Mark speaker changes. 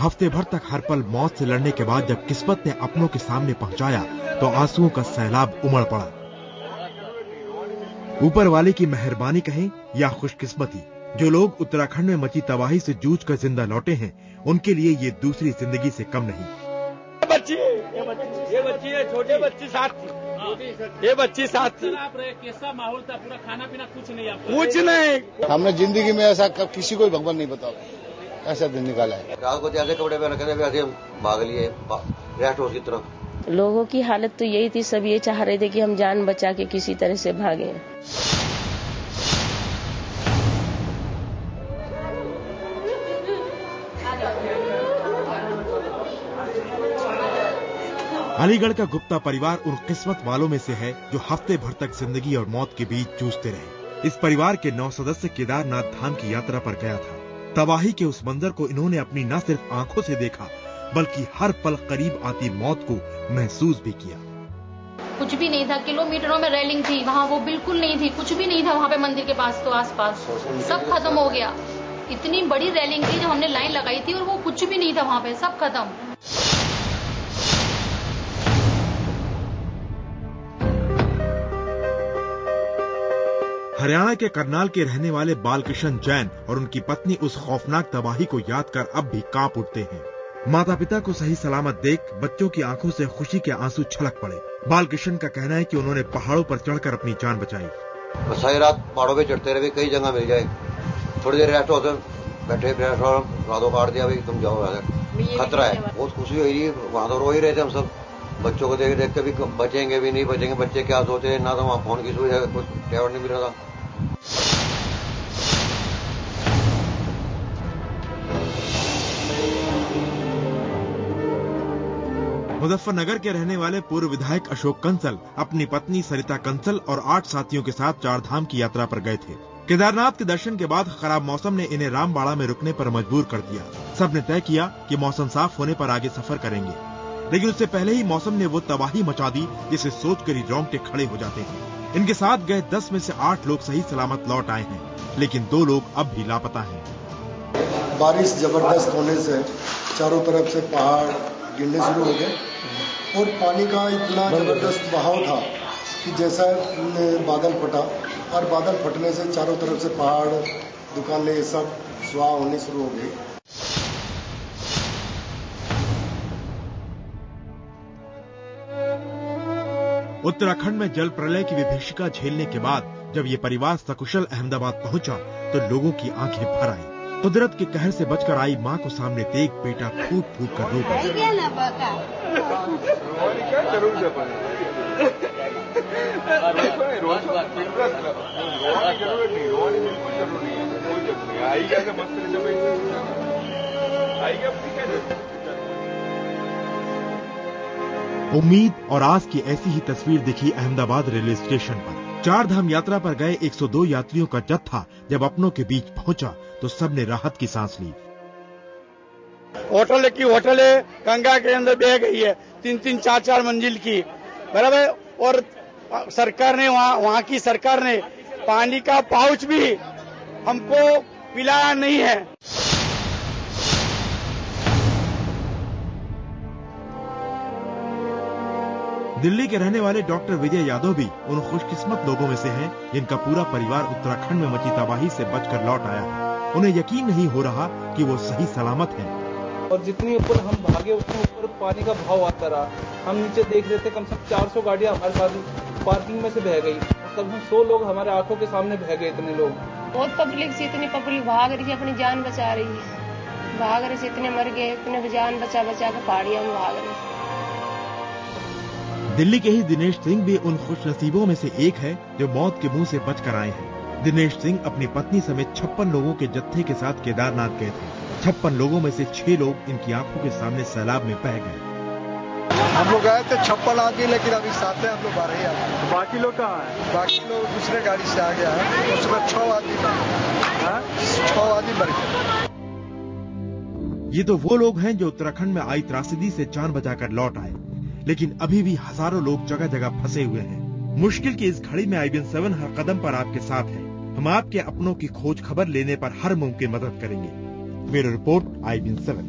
Speaker 1: हफ्ते भर तक हर पल मौत से लड़ने के बाद जब किस्मत ने अपनों के सामने पहुंचाया तो आंसुओं का सैलाब उमड़ पड़ा। ऊपर वाले की मेहरबानी कहें या खुशकिस्मती, जो लोग उत्तराखंड में मची तबाही से जूझ कर जिंदा लौटे हैं उनके लिए ये दूसरी जिंदगी से कम नहीं।
Speaker 2: ये बच्ची है, छोटे बच्ची साथ थी, ये बच्ची साथ थी।
Speaker 3: कैसा माहौल था? पूरा खाना पीना कुछ नहीं,
Speaker 2: कुछ नहीं।
Speaker 4: हमने जिंदगी में ऐसा किसी को भगवान नहीं बता ऐसा दिन निकाला है।
Speaker 5: रात को ऐसे कपड़े पहन के ऐसे भाग लिए रेस्ट हाउस की तरफ।
Speaker 6: लोगों की हालत तो यही थी, सब ये चाह रहे थे कि हम जान बचा के किसी तरह से भागें।
Speaker 1: अलीगढ़ का गुप्ता परिवार उन किस्मत वालों में से है जो हफ्ते भर तक जिंदगी और मौत के बीच जूझते रहे। इस परिवार के 9 सदस्य केदारनाथ धाम की यात्रा पर गया था। तबाही के उस मंजर को इन्होंने अपनी न सिर्फ आंखों से देखा बल्कि हर पल करीब आती मौत को महसूस भी किया।
Speaker 7: कुछ भी नहीं था, किलोमीटरों में रेलिंग थी, वहाँ वो बिल्कुल नहीं थी, कुछ भी नहीं था वहाँ पे मंदिर के पास, तो आसपास सब खत्म हो गया। इतनी बड़ी रेलिंग थी जो हमने लाइन लगाई थी और वो कुछ भी नहीं था वहाँ पे, सब खत्म।
Speaker 1: हरियाणा के करनाल के रहने वाले बालकृष्ण जैन और उनकी पत्नी उस खौफनाक तबाही को याद कर अब भी कांप उठते हैं। माता पिता को सही सलामत देख बच्चों की आंखों से खुशी के आंसू छलक पड़े। बालकृष्ण का कहना है कि उन्होंने पहाड़ों पर चढ़कर अपनी जान बचाई।
Speaker 5: सारी रात पहाड़ों पे चढ़ते रहे, कई जगह मिल जाए, थोड़ी देर रेस्ट होते बैठे रातों काट दिया, भाई तुम जाओ, खतरा है। बहुत खुशी हुई रही, वहाँ तो रो ही रहे थे हम सब। बच्चों को देख देख के भी बचेंगे भी नहीं बचेंगे, बच्चे क्या सोचे हैं, ना तो वहाँ फोन की सुविधा कुछ टावर नहीं मिल रहा था।
Speaker 1: मुजफ्फरनगर के रहने वाले पूर्व विधायक अशोक कंसल अपनी पत्नी सरिता कंसल और 8 साथियों के साथ 4 धाम की यात्रा पर गए थे। केदारनाथ के दर्शन के बाद खराब मौसम ने इन्हें रामबाड़ा में रुकने पर मजबूर कर दिया। सबने तय किया कि मौसम साफ होने पर आगे सफर करेंगे, लेकिन उससे पहले ही मौसम ने वो तबाही मचा दी जिसे सोचकर ही रोंगटे खड़े हो जाते हैं। इनके साथ गए 10 में से 8 लोग सही सलामत लौट आए हैं, लेकिन 2 लोग अब भी लापता हैं।
Speaker 4: बारिश जबरदस्त होने से चारों तरफ से पहाड़ गिरने शुरू हो गए और पानी का इतना जबरदस्त बहाव था कि जैसा बादल फटा, और बादल फटने से चारों तरफ से पहाड़, दुकानें, ये सब स्वाह होनी शुरू हो गई।
Speaker 1: उत्तराखंड में जल प्रलय की विभीषिका झेलने के बाद जब ये परिवार सकुशल अहमदाबाद पहुंचा तो लोगों की आंखें भर आई। कुदरत के कहर से बचकर आई मां को सामने देख बेटा फूट फूट कर रो पड़ा। उम्मीद और आस की ऐसी ही तस्वीर दिखी अहमदाबाद रेलवे स्टेशन पर। 4 धाम यात्रा पर गए 102 यात्रियों का जत्था जब अपनों के बीच पहुंचा तो सबने राहत की सांस ली।
Speaker 2: होटल की होटल है, गंगा के अंदर बह गई है, 3-3, 4-4 मंजिल की, बराबर। और सरकार ने वहाँ की सरकार ने पानी का पाउच भी हमको पिलाया नहीं है।
Speaker 1: दिल्ली के रहने वाले डॉक्टर विजय यादव भी उन खुशकिस्मत लोगों में से हैं जिनका पूरा परिवार उत्तराखंड में मची तबाही से बचकर लौट आया है। उन्हें यकीन नहीं हो रहा कि वो सही सलामत हैं।
Speaker 3: और जितनी ऊपर हम भागे उतने ऊपर पानी का भाव आता रहा। हम नीचे देख रहे थे, कम से कम 400 गाड़ियां हमारे पार्किंग में से बह गई। कम से 100 लोग हमारे आंखों के सामने बह गए। इतने लोग, बहुत
Speaker 6: पब्लिक से, इतनी पब्लिक भाग रही है, अपनी जान बचा रही है, भाग रहे से इतने मर गए, इतने जान बचा बचा कर पहाड़ियों में भाग रहे।
Speaker 1: दिल्ली के ही दिनेश सिंह भी उन खुशनसीबों में से एक है जो मौत के मुंह से बचकर आए हैं। दिनेश सिंह अपनी पत्नी समेत 56 लोगों के जत्थे के साथ केदारनाथ गए थे। 56 लोगों में से 6 लोग इनकी आंखों के सामने सैलाब में बह गए।
Speaker 4: हम लोग गए थे 56 आदमी, लेकिन अभी साथ में हम लोग 12 ही आदमी।
Speaker 3: बाकी लोग कहाँ हैं?
Speaker 4: बाकी लोग दूसरे गाड़ी से आ गया है, उसमें 6 आदमी मर गए।
Speaker 1: ये तो वो लोग हैं जो उत्तराखंड में आई त्रासदी से जान बचाकर लौट आए, लेकिन अभी भी हजारों लोग जगह जगह फंसे हुए हैं। मुश्किल की इस घड़ी में IBN 7 हर कदम पर आपके साथ है। हम आपके अपनों की खोज खबर लेने पर हर मुमकिन मदद करेंगे। Bureau report IBN 7।